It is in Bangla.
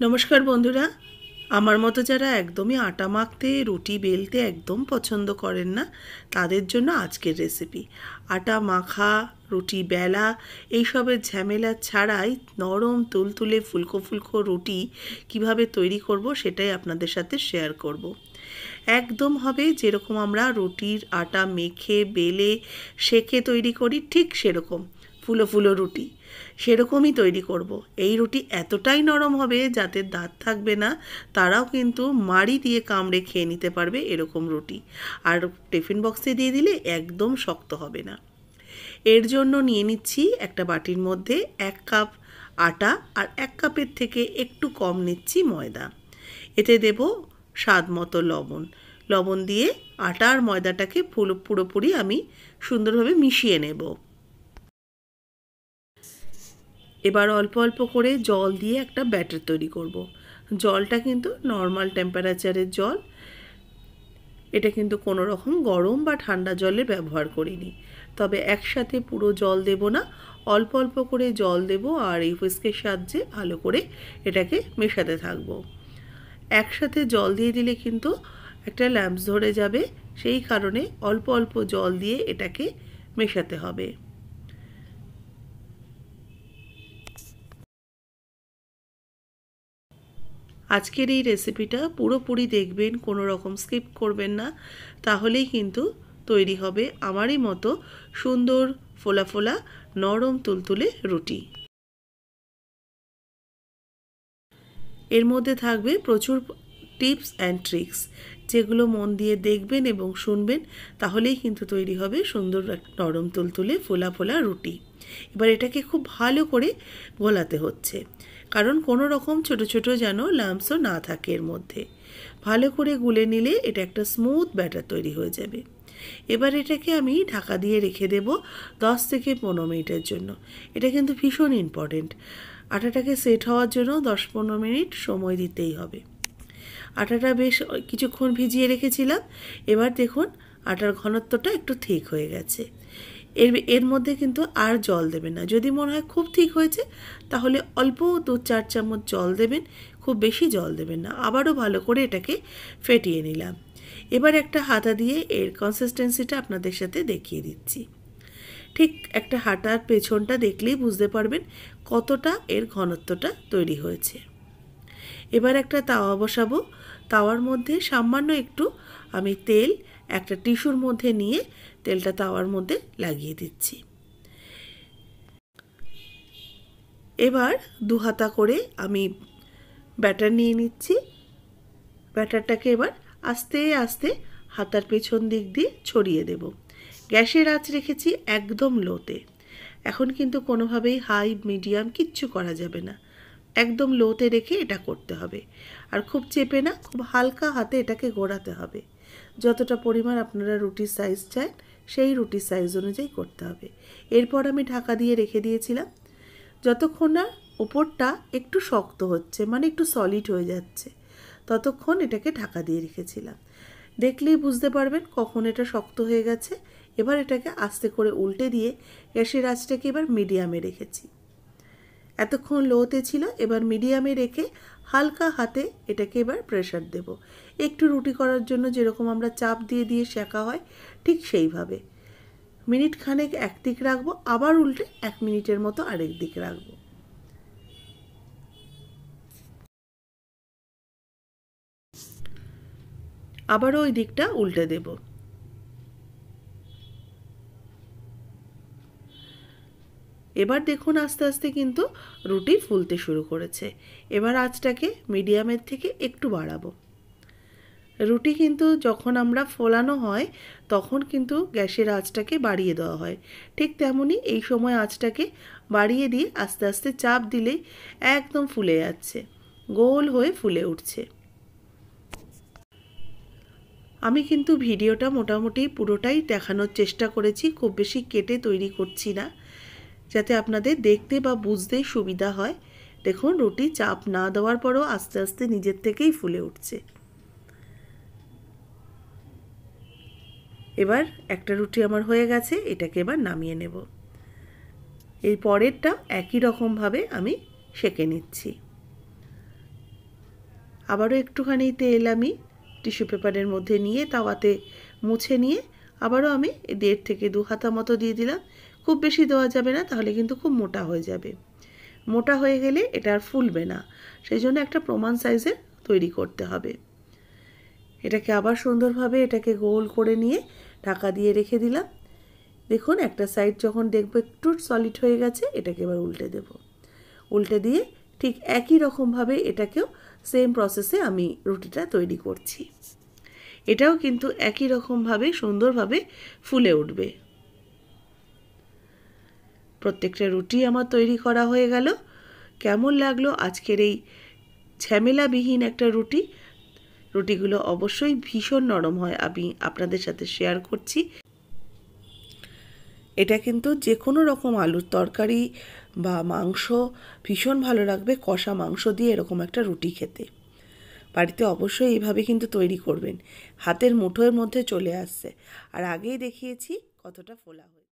নমস্কার বন্ধুরা, আমার মতো যারা একদমই আটা মাখতে রুটি বেলতে একদম পছন্দ করেন না তাদের জন্য আজকের রেসিপি। আটা মাখা, রুটি বেলা এইসবের ঝামেলা ছাড়াই নরম তুলতুলে ফুলকো ফুলকো রুটি কিভাবে তৈরি করব সেটাই আপনাদের সাথে শেয়ার করব। একদম হবে যেরকম আমরা রুটির আটা মেখে বেলে সেঁকে তৈরি করি, ঠিক সেরকম ফুলো ফুলো রুটি সেরকমই তৈরি করব। এই রুটি এতটাই নরম হবে যাদের দাঁত থাকবে না তারাও কিন্তু মাড়ি দিয়ে কামড়ে খেয়ে নিতে পারবে এরকম রুটি। আর টিফিন বক্সে দিয়ে দিলে একদম শক্ত হবে না। এর জন্য নিয়ে নিচ্ছি একটা বাটির মধ্যে 1 কাপ আটা আর 1 কাপের থেকে একটু কম নিচ্ছি ময়দা। এতে দেব স্বাদ মতো লবণ দিয়ে আটা আর ময়দাটাকে পুরোপুরি আমি সুন্দরভাবে মিশিয়ে নেব। এবার অল্প অল্প করে জল দিয়ে একটা ব্যাটার তৈরি করব। জলটা কিন্তু নর্মাল টেম্পারেচারের জল, এটা কিন্তু কোনো রকম গরম বা ঠান্ডা জলে ব্যবহার করিনি। তবে একসাথে পুরো জল দেব না, অল্প অল্প করে জল দেব আর এই হুইস্কের সাহায্যে ভালো করে এটাকে মেশাতে থাকব। একসাথে জল দিয়ে দিলে কিন্তু একটা ল্যাম্পস ধরে যাবে, সেই কারণে অল্প অল্প জল দিয়ে এটাকে মেশাতে হবে। আজকের এই রেসিপিটা পুরোপুরি দেখবেন, কোনো রকম স্কিপ করবেন না, তাহলেই কিন্তু তৈরি হবে আমারই মতো সুন্দর ফোলা ফোলা নরম তুলতুলে রুটি। এর মধ্যে থাকবে প্রচুর টিপস অ্যান্ড ট্রিক্স, যেগুলো মন দিয়ে দেখবেন এবং শুনবেন, তাহলেই কিন্তু তৈরি হবে সুন্দর নরম তুলতুলে ফোলা ফোলা রুটি। এবার এটাকে খুব ভালো করে গোলাতে হচ্ছে, কারণ কোনো রকম ছোট ছোট যেন লাম্পসও না থাকে এর মধ্যে। ভালো করে গুলে নিলে এটা একটা স্মুথ ব্যাটার তৈরি হয়ে যাবে। এবার এটাকে আমি ঢাকা দিয়ে রেখে দেব 10 থেকে 15 মিনিটের জন্য। এটা কিন্তু ভীষণ ইম্পর্টেন্ট, আটাটাকে সেট হওয়ার জন্য 10-15 মিনিট সময় দিতেই হবে। আটাটা বেশ কিছুক্ষণ ভিজিয়ে রেখেছিলাম। এবার দেখুন আটার ঘনত্বটা একটু ঠিক হয়ে গেছে। এর মধ্যে কিন্তু আর জল দেবেন না। যদি মনে হয় খুব ঠিক হয়েছে তাহলে অল্প 2-4 চামচ জল দেবেন, খুব বেশি জল দেবেন না। আবারও ভালো করে এটাকে ফেটিয়ে নিলাম। এবার একটা হাতা দিয়ে এর কনসিস্টেন্সিটা আপনাদের সাথে দেখিয়ে দিচ্ছি। ঠিক একটা হাতার পেছনটা দেখলেই বুঝতে পারবেন কতটা এর ঘনত্বটা তৈরি হয়েছে। এবার একটা তাওয়া বসাবো। তাওয়ার মধ্যে সামান্য একটু আমি তেল একটা টিস্যুর মধ্যে নিয়ে তেলটা তাওয়ার মধ্যে লাগিয়ে দিচ্ছি। এবার 2 হাতা করে আমি ব্যাটার নিয়ে নিচ্ছি। ব্যাটারটাকে এবার আস্তে আস্তে হাতার পেছন দিক দিয়ে ছড়িয়ে দেব। গ্যাসের আঁচ রেখেছি একদম লোতে। এখন কিন্তু কোনোভাবেই হাই মিডিয়াম কিচ্ছু করা যাবে না, একদম লোতে রেখে এটা করতে হবে। আর খুব চেপে না, খুব হালকা হাতে এটাকে ঘোরাতে হবে। যতটা পরিমাণ আপনারা রুটির সাইজ চান সেই রুটির সাইজ অনুযায়ী করতে হবে। এরপর আমি ঢাকা দিয়ে রেখে দিয়েছিলাম। যতক্ষণ না ওপরটা একটু শক্ত হচ্ছে, মানে একটু সলিড হয়ে যাচ্ছে, ততক্ষণ এটাকে ঢাকা দিয়ে রেখেছিলাম। দেখলেই বুঝতে পারবেন কখন এটা শক্ত হয়ে গেছে। এবার এটাকে আস্তে করে উল্টে দিয়ে গ্যাসের আঁচটাকে এবার মিডিয়ামে রেখেছি। এতক্ষণ লোতে ছিল, এবার মিডিয়ামে রেখে হালকা হাতে এটাকে এবার প্রেশার দেব। একটু রুটি করার জন্য যেরকম আমরা চাপ দিয়ে দিয়ে সেঁকা হয় ঠিক সেইভাবে। মিনিট খানেক একদিক রাখবো, আবার উল্টে 1 মিনিটের মতো আরেক দিক রাখবো। আবারও ওই দিকটা উল্টে দেব। এবার দেখুন আস্তে আস্তে কিন্তু রুটি ফুলতে শুরু করেছে। এবার আঁচটাকে মিডিয়ামের থেকে একটু বাড়াবো। রুটি কিন্তু যখন আমরা ফোলানো হয় তখন কিন্তু গ্যাসের আঁচটাকে বাড়িয়ে দেওয়া হয়, ঠিক তেমনই এই সময় আঁচটাকে বাড়িয়ে দিয়ে আস্তে আস্তে চাপ দিলেই একদম ফুলে যাচ্ছে, গোল হয়ে ফুলে উঠছে। আমি কিন্তু ভিডিওটা মোটামুটি পুরোটাই দেখানোর চেষ্টা করেছি, খুব বেশি কেটে তৈরি করছি না, যাতে আপনাদের দেখতে বা বুঝতে সুবিধা হয়। দেখুন রুটি চাপ না দেওয়ার পরও আস্তে আস্তে নিজের থেকেই ফুলে উঠছে। এবার একটা রুটি আমার হয়ে গেছে, এটাকে এবার নামিয়ে নেব। এই পরেরটা একই রকমভাবে আমি সেঁকে নিচ্ছি। আবারও একটুখানি তেল আমি টিস্যু পেপারের মধ্যে নিয়ে তাওয়াতে মুছে নিয়ে আবারও আমি 1.5 থেকে 2 হাতা মতো দিয়ে দিলাম। খুব বেশি দেওয়া যাবে না, তাহলে কিন্তু খুব মোটা হয়ে যাবে। মোটা হয়ে গেলে এটা আর ফুলবে না, সেই জন্য একটা প্রমাণ সাইজের তৈরি করতে হবে। এটাকে আবার সুন্দরভাবে এটাকে গোল করে নিয়ে ঢাকা দিয়ে রেখে দিলাম। দেখুন একটা সাইড যখন দেখবো একটু সলিড হয়ে গেছে, এটাকে এবার উল্টে দেব। উল্টে দিয়ে ঠিক একই রকমভাবে এটাকেও সেম প্রসেসে আমি রুটিটা তৈরি করছি। এটাও কিন্তু একই রকমভাবে সুন্দরভাবে ফুলে উঠবে। প্রত্যেকটা রুটি আমার তৈরি করা হয়ে গেল। কেমন লাগলো আজকের এই ঝামেলাবিহীন একটা রুটি? রুটিগুলো অবশ্যই ভীষণ নরম হয়, আমি আপনাদের সাথে শেয়ার করছি। এটা কিন্তু যে কোনো রকম আলুর তরকারি বা মাংস ভীষণ ভালো লাগবে, কষা মাংস দিয়ে এরকম একটা রুটি খেতে। বাড়িতে অবশ্যই এইভাবে কিন্তু তৈরি করবেন, হাতের মুঠোর মধ্যে চলে আসছে। আর আগেই দেখিয়েছি কতটা ফোলা হয়েছে।